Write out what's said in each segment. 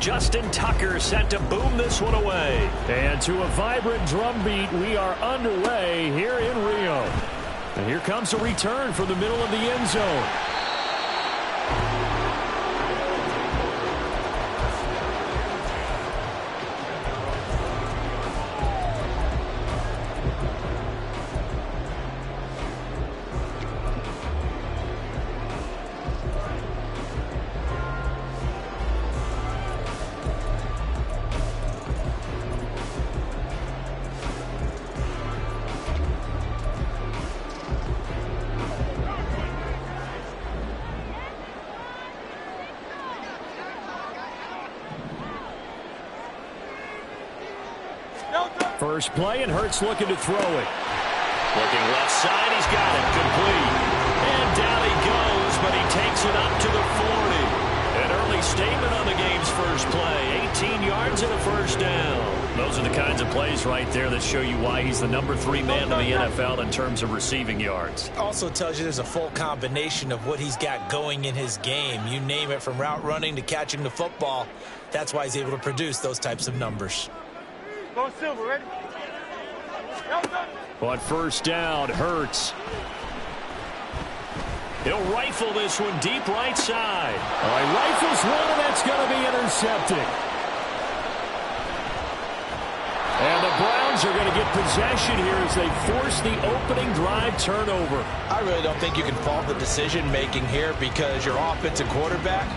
Justin Tucker set to boom this one away. And to a vibrant drum beat, we are underway here in Rio. And here comes a return from the middle of the end zone. First play, and Hurts looking to throw it. Looking left side, he's got it. Complete. And down he goes, but he takes it up to the 40. An early statement on the game's first play. 18 yards and a first down. Those are the kinds of plays right there that show you why he's the number 3 man in the NFL in terms of receiving yards. Also tells you there's a full combination of what he's got going in his game. You name it, from route running to catching the football. That's why he's able to produce those types of numbers. Go Silver, ready? On first down, Hurts. He'll rifle this one deep right side. All right, rifles one, and that's going to be intercepted. And the Browns are going to get possession here as they force the opening drive turnover. I really don't think you can fault the decision-making here, because your offensive quarterback,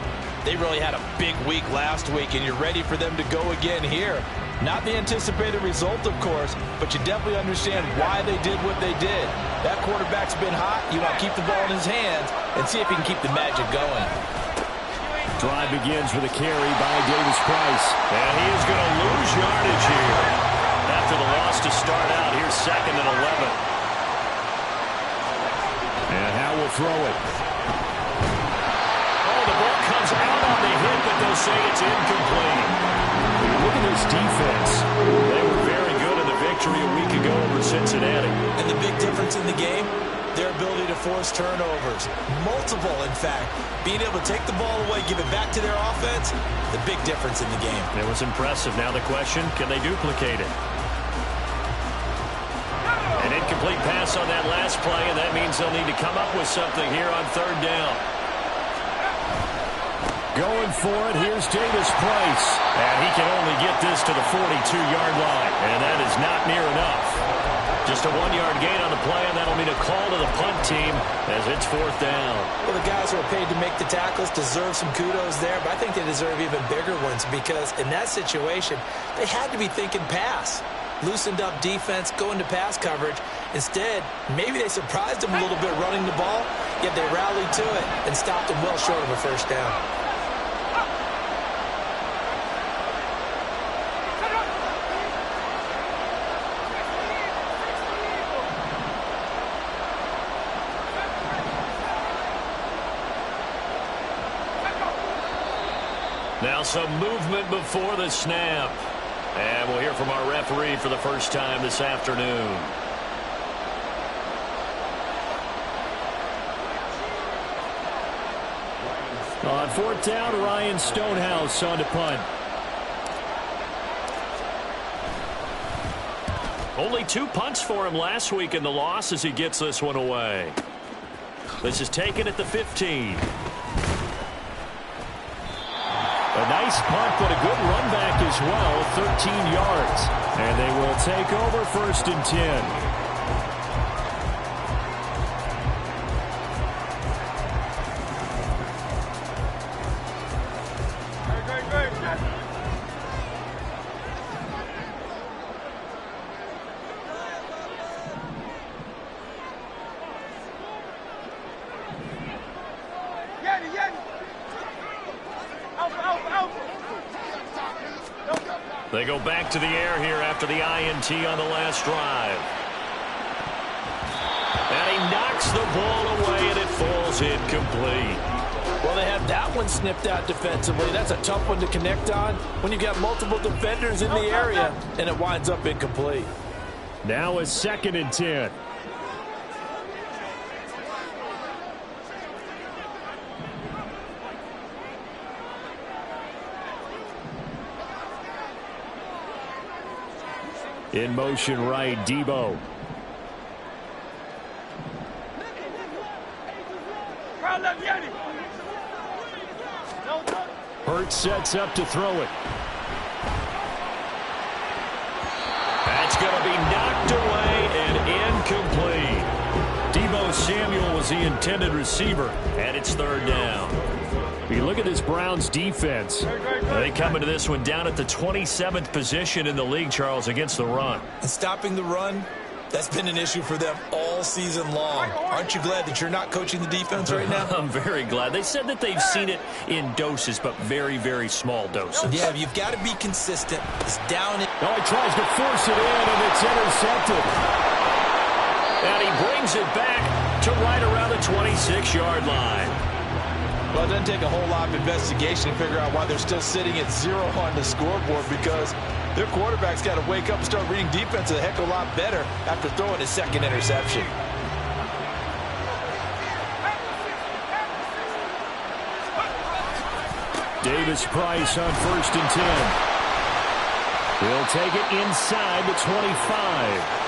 they really had a big week last week, and you're ready for them to go again here. Not the anticipated result, of course, but you definitely understand why they did what they did. That quarterback's been hot. You want to keep the ball in his hands and see if he can keep the magic going. Drive begins with a carry by Davis Price. And he is going to lose yardage here. After the loss to start out, here's 2nd and 11. And Howe will throw it. Oh, the ball comes out on the hit, but they'll say it's incomplete. Look at this defense. They were very good in the victory a week ago over Cincinnati. And the big difference in the game, their ability to force turnovers. Multiple, in fact. Being able to take the ball away, give it back to their offense, the big difference in the game. It was impressive. Now the question, can they duplicate it? An incomplete pass on that last play, and that means they'll need to come up with something here on 3rd down. Going for it, here's Davis Price. And he can only get this to the 42-yard line. And that is not near enough. Just a 1-yard gain on the play, and that'll mean a call to the punt team as it's 4th down. Well, the guys who are paid to make the tackles deserve some kudos there, but I think they deserve even bigger ones, because in that situation, they had to be thinking pass. Loosened up defense, going to pass coverage. Instead, maybe they surprised them a little bit running the ball, yet they rallied to it and stopped them well short of a first down. Now some movement before the snap. And we'll hear from our referee for the first time this afternoon. On 4th down, Ryan Stonehouse on to punt. Only 2 punts for him last week in the loss as he gets this one away. This is taken at the 15. A nice punt, but a good run back as well, 13 yards. And they will take over 1st and 10. They go back to the air here after the INT on the last drive. And he knocks the ball away, and it falls incomplete. Well, they have that one snipped out defensively. That's a tough one to connect on when you've got multiple defenders in the area, and it winds up incomplete. Now it's 2nd and 10. In motion right, Debo. Hurts sets up to throw it. That's going to be knocked away and incomplete. Debo Samuel was the intended receiver, and it's third down. You look at this Browns defense. They come into this one down at the 27th position in the league, Charles, against the run. And stopping the run, that's been an issue for them all season long. Aren't you glad that you're not coaching the defense right now? I'm very glad. They said that they've seen it in doses, but very, very small doses. Yeah, you've got to be consistent. It's down. Oh, he tries to force it in, and it's intercepted. And he brings it back to right around the 26-yard line. Well, it doesn't take a whole lot of investigation to figure out why they're still sitting at 0 on the scoreboard, because their quarterback's got to wake up and start reading defense a heck of a lot better after throwing his second interception. Davis Price on 1st and 10. He'll take it inside the 25.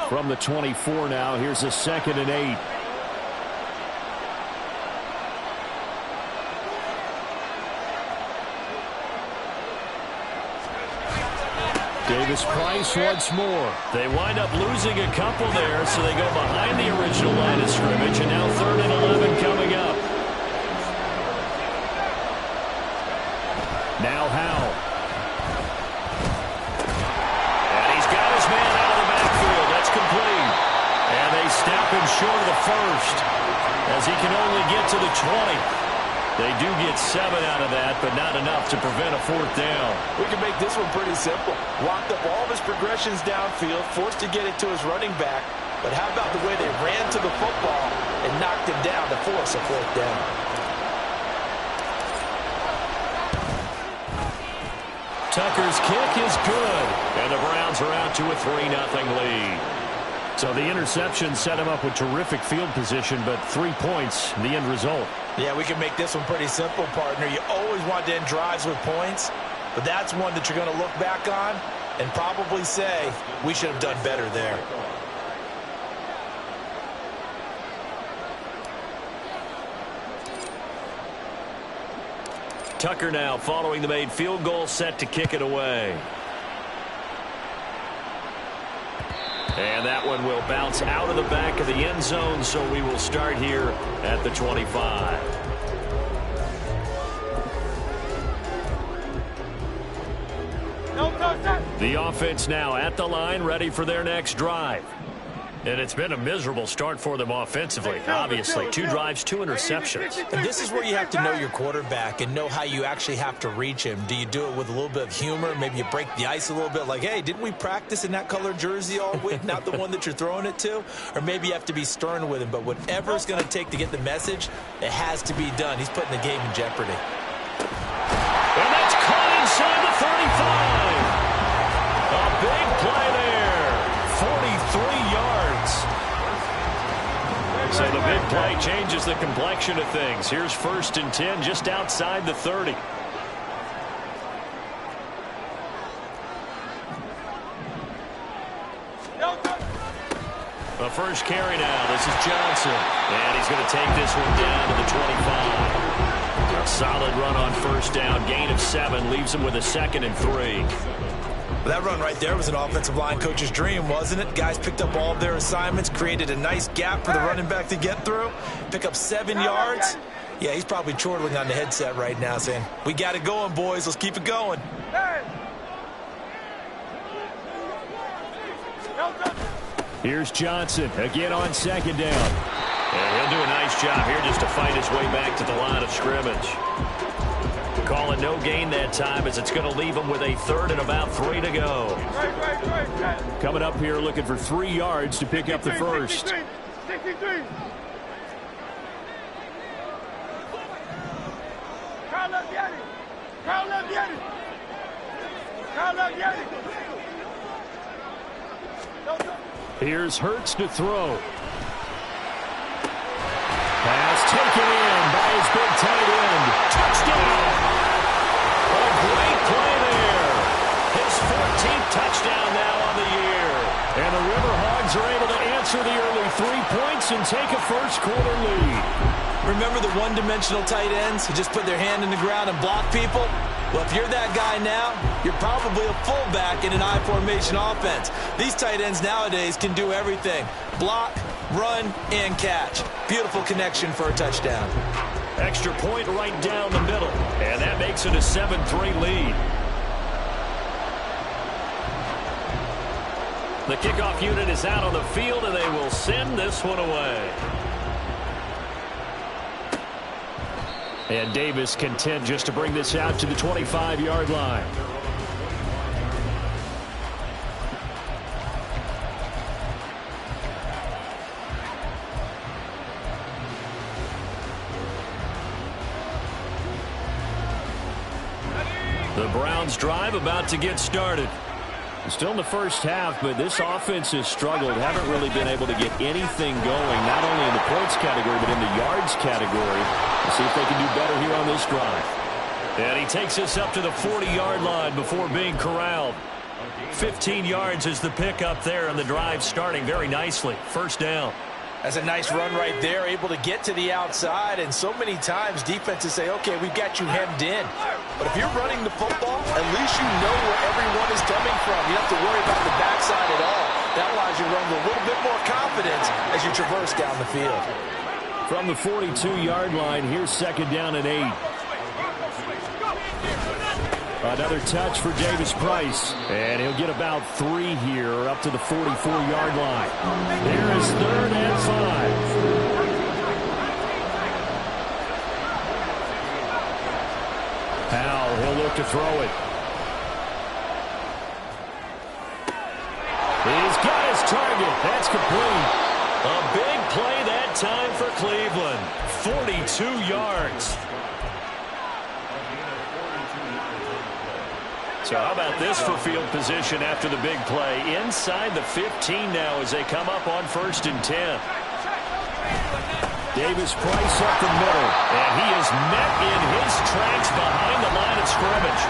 From the 24 now, here's a 2nd and 8. Davis Price once more. They wind up losing a couple there, so they go behind the original line of scrimmage, and now 3rd and 11 coming up. Now Howe. And he's got his man out of the backfield. That's complete. And they snap him short of the first, as he can only get to the 20. They do get 7 out of that, but not enough to prevent a 4th down. We can make this one pretty simple. Locked up all of his progressions downfield, forced to get it to his running back. But how about the way they ran to the football and knocked him down to force a 4th down? Tucker's kick is good, and the Browns are out to a 3-0 lead. So the interception set him up with terrific field position, but 3 points, the end result. Yeah, we can make this one pretty simple, partner. You always want to end drives with points, but that's one that you're going to look back on and probably say, we should have done better there. Tucker now following the made field goal, set to kick it away. And that one will bounce out of the back of the end zone, so we will start here at the 25. The offense now at the line, ready for their next drive. And it's been a miserable start for them offensively, obviously. 2 drives, 2 interceptions. And this is where you have to know your quarterback and know how you actually have to reach him. Do you do it with a little bit of humor? Maybe you break the ice a little bit, like, hey, didn't we practice in that color jersey all week, not the one that you're throwing it to? Or maybe you have to be stern with him. But whatever it's going to take to get the message, it has to be done. He's putting the game in jeopardy. And that's caught inside the 35. A big play there. 43 yards. So the big play changes the complexion of things. Here's 1st and 10 just outside the 30. The first carry now. This is Johnson. And he's going to take this one down to the 25. A solid run on 1st down. Gain of 7 leaves him with a 2nd and 3. That run right there was an offensive line coach's dream, wasn't it? Guys picked up all of their assignments, created a nice gap for the running back to get through, pick up 7 yards. Yeah, he's probably chortling on the headset right now saying, we got it going, boys. Let's keep it going. Here's Johnson again on 2nd down. And he'll do a nice job here just to fight his way back to the line of scrimmage. Calling no gain that time, as it's going to leave him with a 3rd and about 3 to go. Coming up here looking for 3 yards to pick up the first. Crowd left Yeti. Crowd left Yeti. Crowd left Yeti. Here's Hurts to throw. Pass taken in by his big tight end. Touchdown! A great play there. His 14th touchdown now on the year. And the River Hogs are able to answer the early 3 points and take a first-quarter lead. Remember the one-dimensional tight ends who just put their hand in the ground and block people? Well, if you're that guy now, you're probably a fullback in an I-formation offense. These tight ends nowadays can do everything. Block, run, and catch. Beautiful connection for a touchdown. Extra point right down the middle. And that makes it a 7-3 lead. The kickoff unit is out on the field, and they will send this one away. And Davis content just to bring this out to the 25-yard line. The Browns drive about to get started. Still in the first half, but this offense has struggled. Haven't really been able to get anything going, not only in the points category, but in the yards category. We'll see if they can do better here on this drive. And he takes us up to the 40-yard line before being corralled. 15 yards is the pickup there, and the drive starting very nicely. First down. That's a nice run right there, able to get to the outside, and so many times defenses say, okay, we've got you hemmed in. But if you're running the football, at least you know where everyone is coming from. You don't have to worry about the backside at all. That allows you to run with a little bit more confidence as you traverse down the field. From the 42-yard line, here's second down and 8. Another touch for Davis Price, and he'll get about 3 here up to the 44-yard line. There is third and 5. Powell, he'll look to throw it. He's got his target. That's complete. A big play that time for Cleveland. 42 yards. So how about this for field position after the big play? Inside the 15 now as they come up on 1st and 10. Davis Price up the middle, and he is met in his tracks behind the line of scrimmage.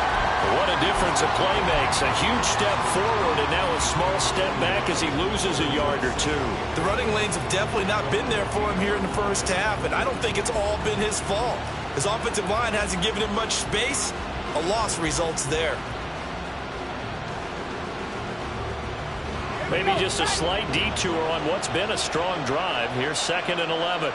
What a difference a play makes. A huge step forward and now a small step back as he loses a yard or 2. The running lanes have definitely not been there for him here in the first half, and I don't think it's all been his fault. His offensive line hasn't given him much space. A loss results there. Maybe just a slight detour on what's been a strong drive. Here's 2nd and 11.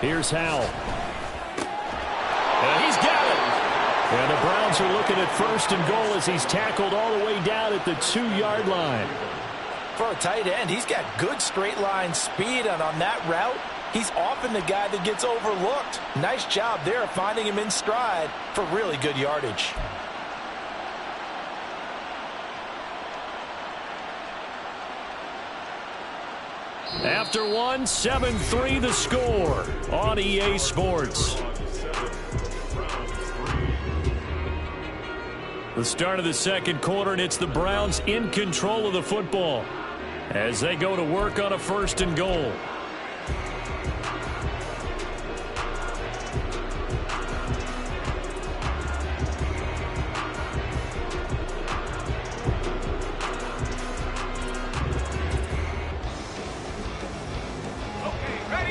Here's Howell. And he's got it. And the Browns are looking at 1st and goal as he's tackled all the way down at the 2-yard line. For a tight end, he's got good straight line speed, and on that route, he's often the guy that gets overlooked. Nice job there finding him in stride for really good yardage. After 7-3 the score on EA Sports. The start of the second quarter, and it's the Browns in control of the football as they go to work on a 1st and goal.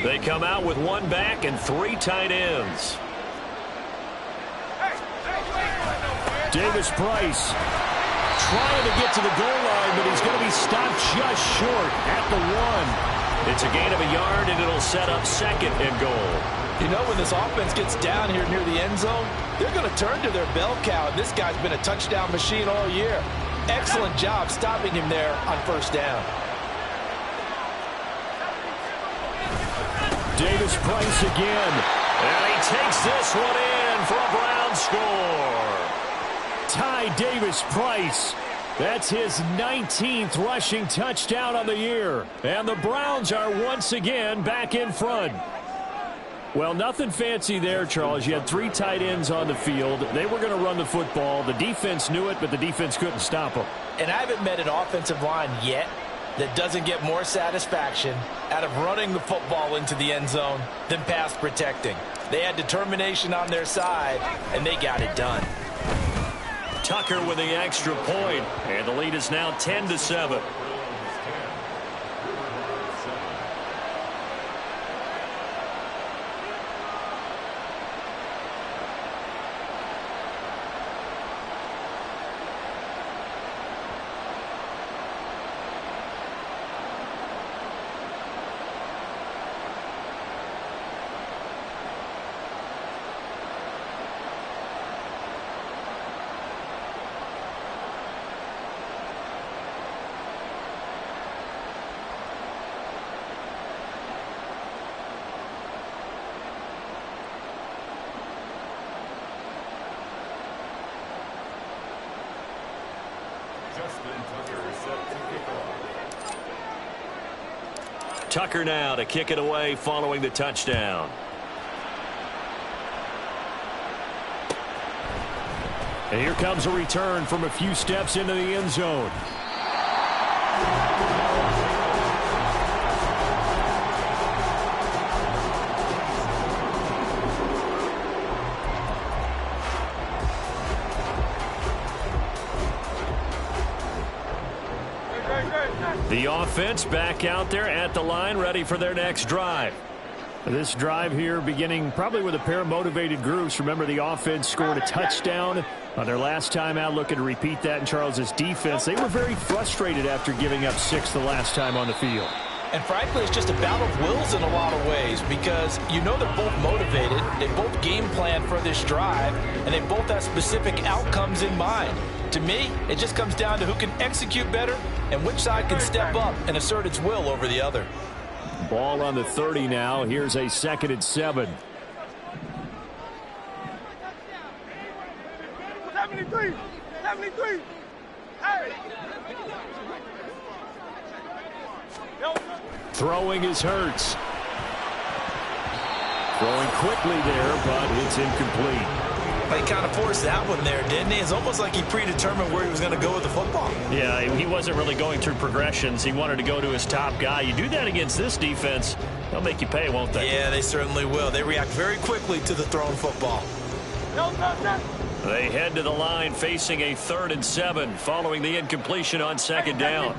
They come out with 1 back and 3 tight ends. Davis Price trying to get to the goal line, but he's going to be stopped just short at the 1. It's a gain of a yard, and it'll set up 2nd and goal. You know, when this offense gets down here near the end zone, they're going to turn to their bell cow. This guy's been a touchdown machine all year. Excellent job stopping him there on 1st down. Davis Price again. And he takes this one in for a Brown score. Ty Davis Price That's his 19th rushing touchdown on the year. And the Browns are once again back in front. Well, nothing fancy there, Charles. You had 3 tight ends on the field. They were going to run the football. The defense knew it, but the defense couldn't stop them. And I haven't met an offensive line yet that doesn't get more satisfaction out of running the football into the end zone than pass protecting. They had determination on their side, and they got it done. Tucker with the extra point, and the lead is now 10-7. Tucker now to kick it away following the touchdown. And here comes a return from a few steps into the end zone. The offense back out there at the line, ready for their next drive. This drive here beginning probably with a pair of motivated groups. Remember, the offense scored a touchdown on their last time out, looking to repeat that in Charles's defense. They were very frustrated after giving up 6 the last time on the field. And frankly, it's just a battle of wills in a lot of ways because you know they're both motivated, they both game plan for this drive, and they both have specific outcomes in mind. To me, it just comes down to who can execute better and which side can step up and assert its will over the other. Ball on the 30 now. Here's a 2nd and 7. 73, 73. Hey. Throwing is Hurts. Throwing quickly there, but it's incomplete. He kind of forced that one there, didn't he? It's almost like he predetermined where he was going to go with the football. Yeah, he wasn't really going through progressions. He wanted to go to his top guy. You do that against this defense, they'll make you pay, won't they? Yeah, they certainly will. They react very quickly to the thrown football. They head to the line facing a 3rd and 7 following the incompletion on 2nd down.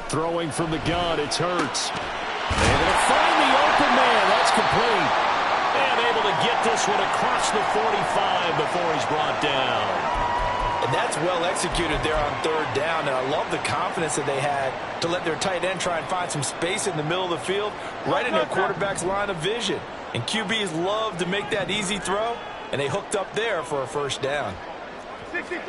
Throwing from the gun, it's Hurts. Able to find the open man. That's complete. And able to get this one across the 45 before he's brought down. And that's well executed there on 3rd down. And I love the confidence that they had to let their tight end try and find some space in the middle of the field, right in their quarterback's line of vision. And QBs love to make that easy throw, and they hooked up there for a 1st down. 63.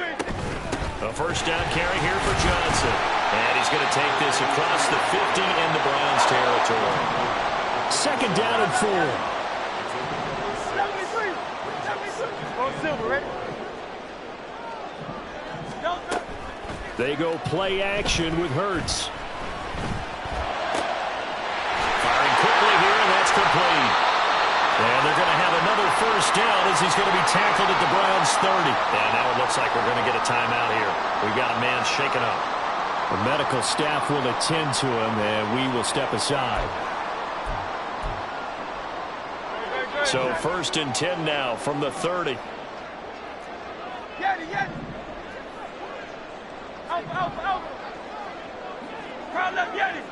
A 1st down carry here for Johnson. And he's going to take this across the 50 in the Browns territory. 2nd down and 4. 73. 73. Go silver, ready? They go play action with Hurts. Firing quickly here, and that's complete. And they're going to have another 1st down as he's going to be tackled at the Browns 30. And now it looks like we're going to get a timeout here. We've got a man shaken up. The medical staff will attend to him, and we will step aside. So 1st and 10 now from the 30. Get it, get it. Out. Crowd left, get it.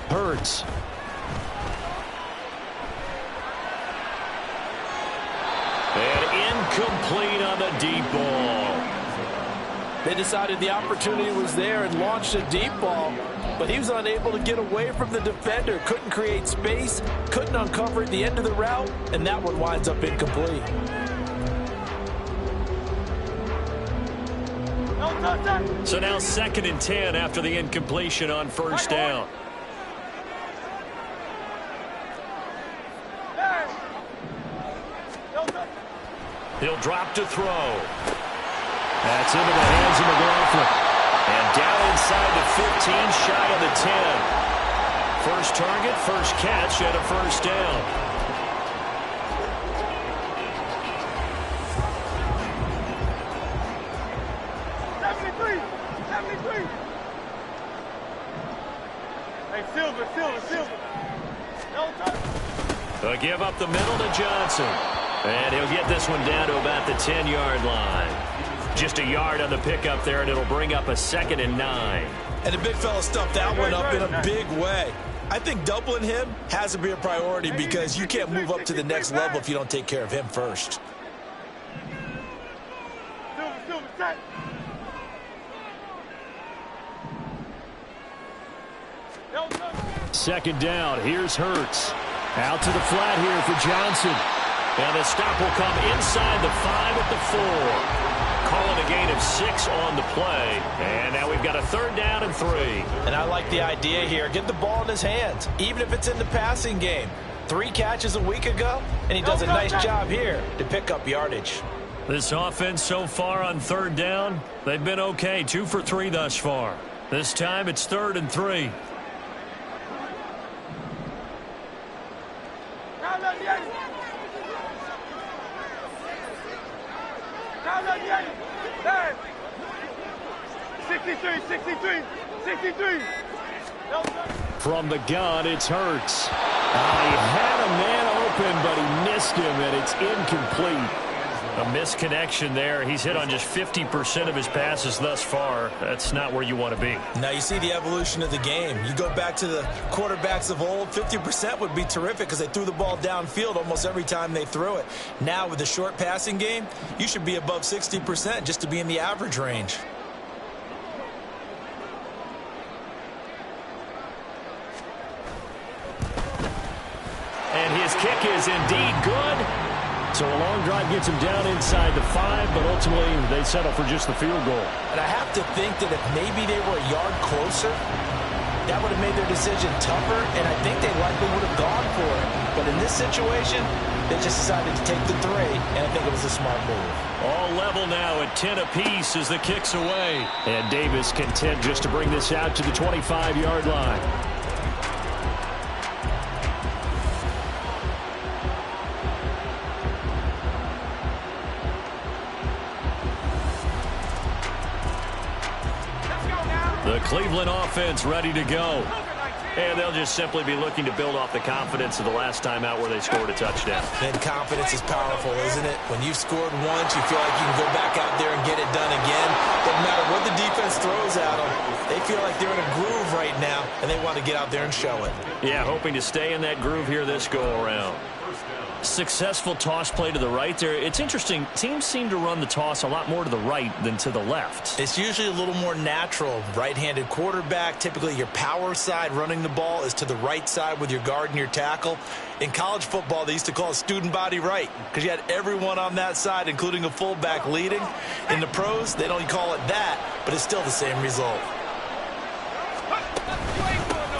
Hurts. And incomplete on the deep ball. They decided the opportunity was there and launched a deep ball, but he was unable to get away from the defender, couldn't create space, couldn't uncover at the end of the route, and that one winds up incomplete. So now 2nd and 10 after the incompletion on 1st down. He'll drop to throw. That's into the hands of McLaughlin. And down inside the 15, shy of the 10. First target, first catch, and a first down. Hey, Silver. They'll give up the middle to Johnson. And he'll get this one down to about the 10-yard line. Just a yard on the pickup there, and it'll bring up a 2nd and 9. And the big fella stuffed that one up in a big way. I think doubling him has to be a priority because you can't move up to the next level if you don't take care of him first. Silver, set. Second down. Here's Hurts. Out to the flat here for Johnson. And the stop will come inside the 5 at the 4. Calling a gain of 6 on the play. And now we've got a 3rd down and 3. And I like the idea here. Get the ball in his hands, even if it's in the passing game. 3 catches a week ago, and he does a nice job here to pick up yardage. This offense so far on 3rd down, they've been okay. 2 for 3 thus far. This time it's 3rd and 3. Hey. 63. From the gun, it's Hurts. He had a man open, but he missed him, and it's incomplete. A misconnection there. He's hit on just 50% of his passes thus far. That's not where you want to be. Now you see the evolution of the game. You go back to the quarterbacks of old, 50% would be terrific because they threw the ball downfield almost every time they threw it. Now with the short passing game, you should be above 60% just to be in the average range. And his kick is indeed good. So a long drive gets him down inside the 5, but ultimately they settle for just the field goal. And I have to think that if maybe they were a yard closer, that would have made their decision tougher, and I think they likely would have gone for it. But in this situation, they just decided to take the 3, and I think it was a smart move. All level now at 10 apiece as the kick's away. And Davis content just to bring this out to the 25-yard line. The Cleveland offense ready to go. And they'll just simply be looking to build off the confidence of the last time out where they scored a touchdown. And confidence is powerful, isn't it? When you've scored once, you feel like you can go back out there and get it done again. Doesn't matter what the defense throws at them. They feel like they're in a groove right now, and they want to get out there and show it. Yeah, hoping to stay in that groove here this go-around. Successful toss play to the right there. It's interesting. Teams seem to run the toss a lot more to the right than to the left. It's usually a little more natural. Right-handed quarterback, typically your power side running the ball is to the right side with your guard and your tackle. In college football, they used to call it student body right because you had everyone on that side, including a fullback leading. In the pros, they don't call it that, but it's still the same result.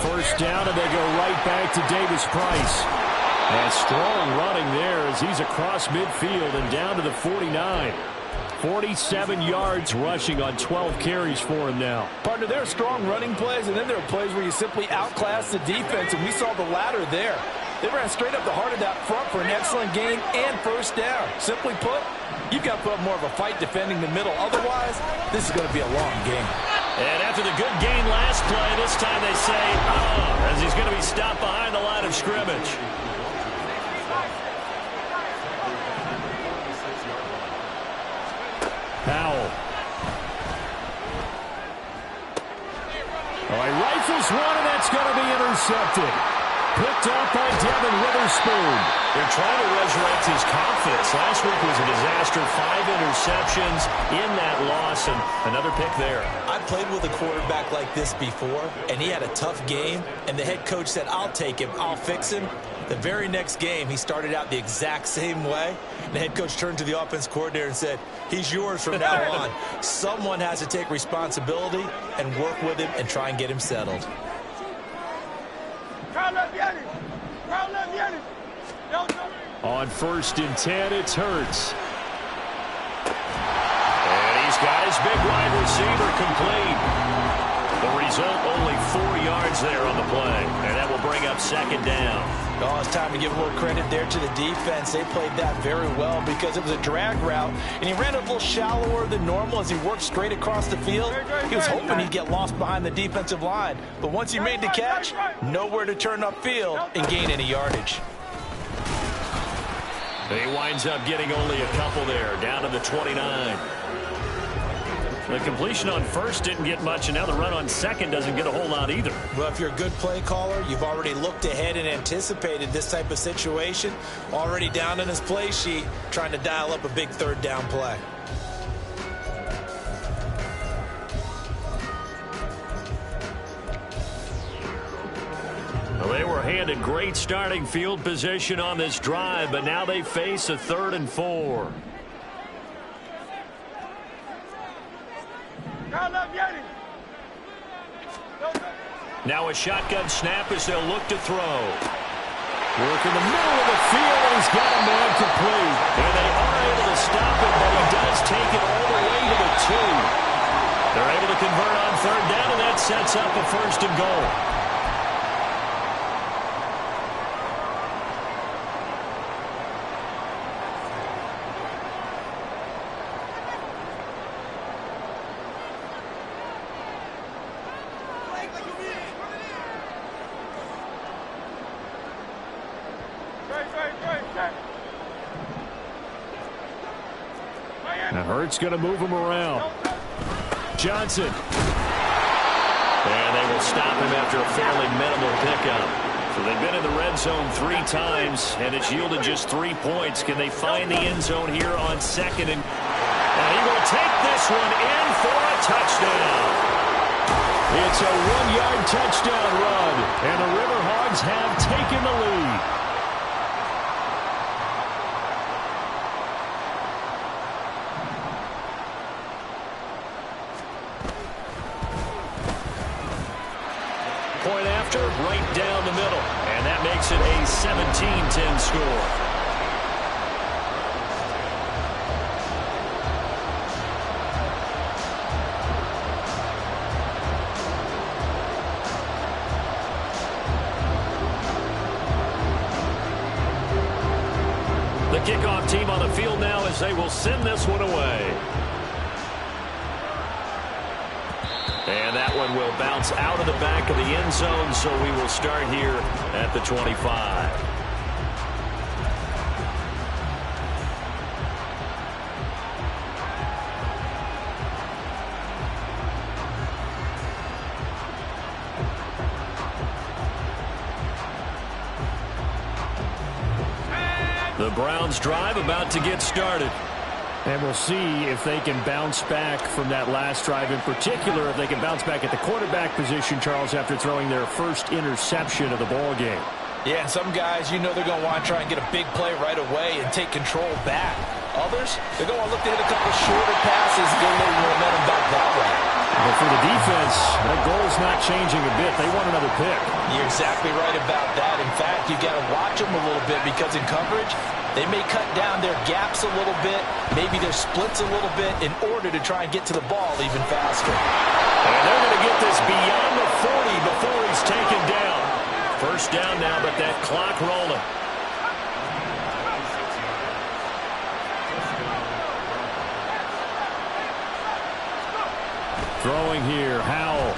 First down, and they go right back to Davis Price. And strong running there as he's across midfield and down to the 49. 47 yards rushing on 12 carries for him now. Partner, there are strong running plays, and then there are plays where you simply outclass the defense, and we saw the latter there. They ran straight up the heart of that front for an excellent gain and first down. Simply put, you've got to put up more of a fight defending the middle. Otherwise, this is going to be a long game. And after the good gain last play, this time they say, as he's going to be stopped behind the line of scrimmage. Powell. All right, rifles one, and that's going to be intercepted. Picked up by Devin Witherspoon. They're trying to resurrect his confidence. Last week was a disaster. 5 interceptions in that loss, and another pick there. I played with a quarterback like this before, and he had a tough game, and the head coach said, I'll take him, I'll fix him. The very next game, he started out the exact same way. And the head coach turned to the offense coordinator and said, he's yours from now on. Someone has to take responsibility and work with him and try and get him settled. On 1st and 10, it's Hurts. those guys. Big wide receiver complete. The result, only 4 yards there on the play. And that will bring up second down. Oh, it's time to give a little credit there to the defense. They played that very well because it was a drag route, and he ran a little shallower than normal as he worked straight across the field. He was hoping he'd get lost behind the defensive line, but once he made the catch, nowhere to turn upfield and gain any yardage. He winds up getting only a couple there, down to the 29. The completion on first didn't get much, and now the run on second doesn't get a whole lot either. Well, if you're a good play caller, you've already looked ahead and anticipated this type of situation. Already down in his play sheet, trying to dial up a big third down play. Well, they were handed great starting field position on this drive, but now they face a 3rd and 4. Now a shotgun snap as they'll look to throw. Work in the middle of the field, and he's got a man complete. And they are able to stop it, but he does take it all the way to the 2. They're able to convert on 3rd down, and that sets up a 1st and goal. Now Hurts going to move him around. Johnson. And they will stop him after a fairly minimal pickup. So they've been in the red zone 3 times, and it's yielded just 3 points. Can they find the end zone here on second? And he will take this one in for a touchdown. It's a 1-yard touchdown run, and the River Hogs have taken the lead. Point after, right down the middle. And that makes it a 17-10 score. The kickoff team on the field now as they will send this one away. And that one will bounce out of the back of the end zone, so we will start here at the 25. The Browns drive about to get started. And we'll see if they can bounce back from that last drive, in particular if they can bounce back at the quarterback position, Charles, after throwing their first interception of the ball game. Yeah, and some guys, you know they're going to want to try and get a big play right away and take control back. Others, they're going to look to hit a couple shorter passes, get a little momentum back that way. But for the defense, that goal's not changing a bit. They want another pick. You're exactly right about that. In fact, you got to watch them a little bit because in coverage, they may cut down their gaps a little bit, maybe their splits a little bit in order to try and get to the ball even faster. And they're going to get this beyond the 40 before he's taken down. First down now, but that clock rolling. Throwing here, Howell.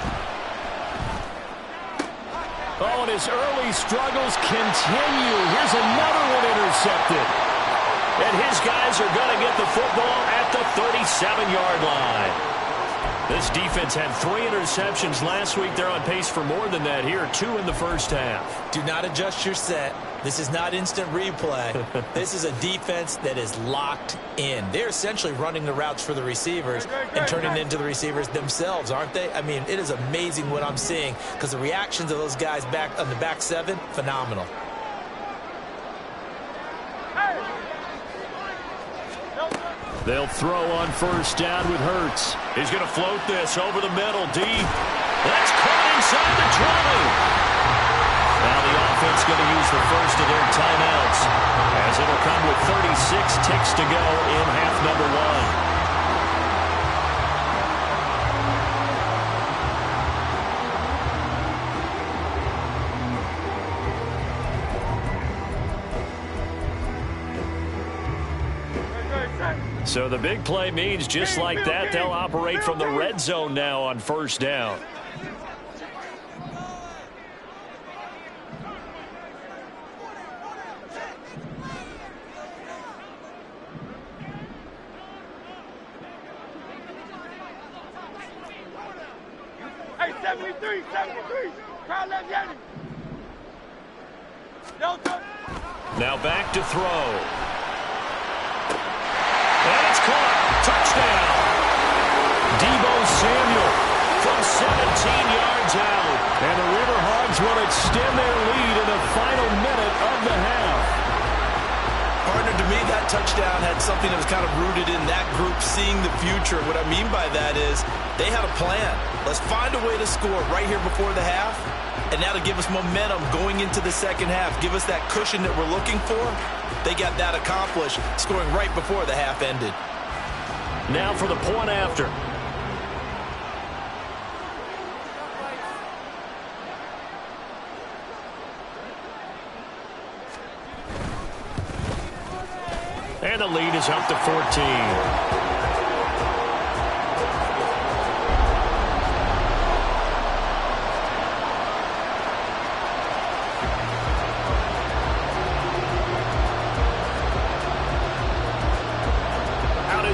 Oh, and his early struggles continue. Here's another one intercepted. And his guys are going to get the football at the 37-yard line. This defense had 3 interceptions last week. They're on pace for more than that here, 2 in the first half. Do not adjust your set. This is not instant replay. This is a defense that is locked in. They're essentially running the routes for the receivers and turning it into the receivers themselves, aren't they? I mean, it is amazing what I'm seeing because the reactions of those guys back on the back 7, phenomenal. They'll throw on first down with Hurts. He's going to float this over the middle, deep. That's caught inside the 20. Now the offense going to use the first of their timeouts as it'll come with 36 ticks to go in half number 1. So the big play means just like that, they'll operate from the red zone now on first down. Hey, 73, 73. Crowd left Yanni. Now back to throw. And it's caught. Touchdown. Deebo Samuel from 17 yards out. And the River Hogs will extend their lead in the final minute of the half. Partner, to me, that touchdown had something that was kind of rooted in that group seeing the future. What I mean by that is they had a plan. Let's find a way to score right here before the half. And now to give us momentum going into the second half, give us that cushion that we're looking for. They got that accomplished, scoring right before the half ended. Now for the point after. And the lead is up to 14.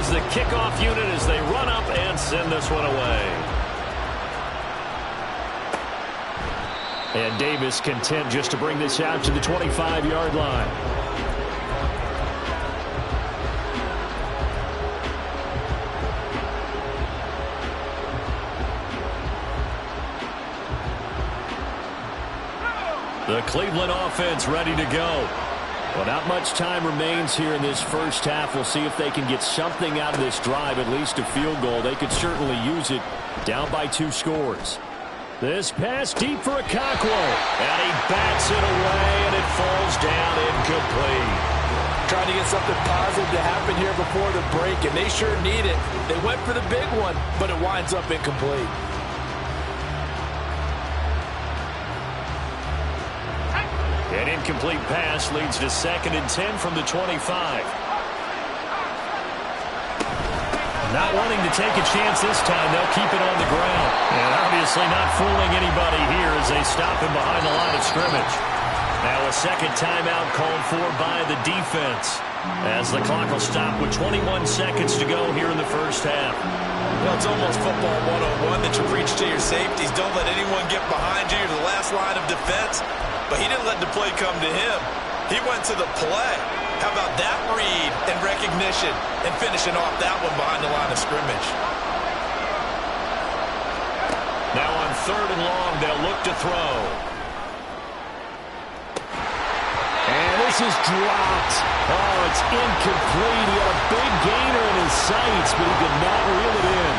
The kickoff unit as they run up and send this one away. And Davis content just to bring this out to the 25-yard line. The Cleveland offense ready to go. Well, not much time remains here in this first half. We'll see if they can get something out of this drive, at least a field goal. They could certainly use it, down by 2 scores. This pass deep for Okonkwo. And he bats it away, and it falls down incomplete. Trying to get something positive to happen here before the break, and they sure need it. They went for the big one, but it winds up incomplete. An incomplete pass leads to 2nd and 10 from the 25. Not wanting to take a chance this time, they'll keep it on the ground. And obviously not fooling anybody here as they stop him behind the line of scrimmage. Now a second timeout called for by the defense, as the clock will stop with 21 seconds to go here in the first half. Well, it's almost football 101 that you preach to your safeties. Don't let anyone get behind you. You're the last line of defense. But he didn't let the play come to him. He went to the play. How about that read and recognition and finishing off that one behind the line of scrimmage? Now on 3rd and long, they'll look to throw. And this is dropped. Oh, it's incomplete. He had a big gainer in his sights, but he could not reel it in.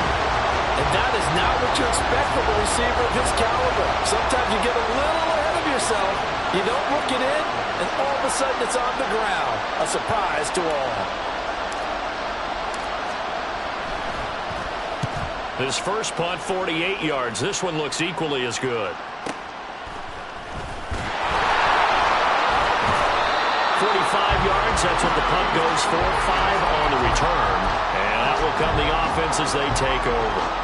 And that is not what you expect from a receiver of his caliber. Sometimes you get a little ahead of yourself. You don't look it in, and all of a sudden it's on the ground. A surprise to all. His first punt, 48 yards. This one looks equally as good. 45 yards, that's what the punt goes for. 5 on the return. And that will come the offense as they take over.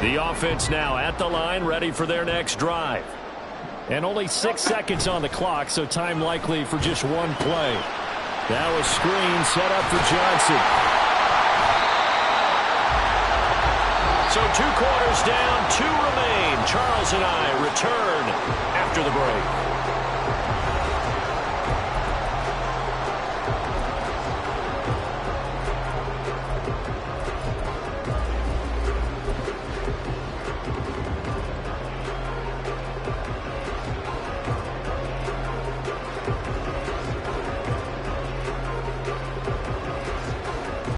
The offense now at the line, ready for their next drive. And only 6 seconds on the clock, so time likely for just one play. Now a screen set up for Johnson. So 2 quarters down, 2 remain. Charles and I return after the break.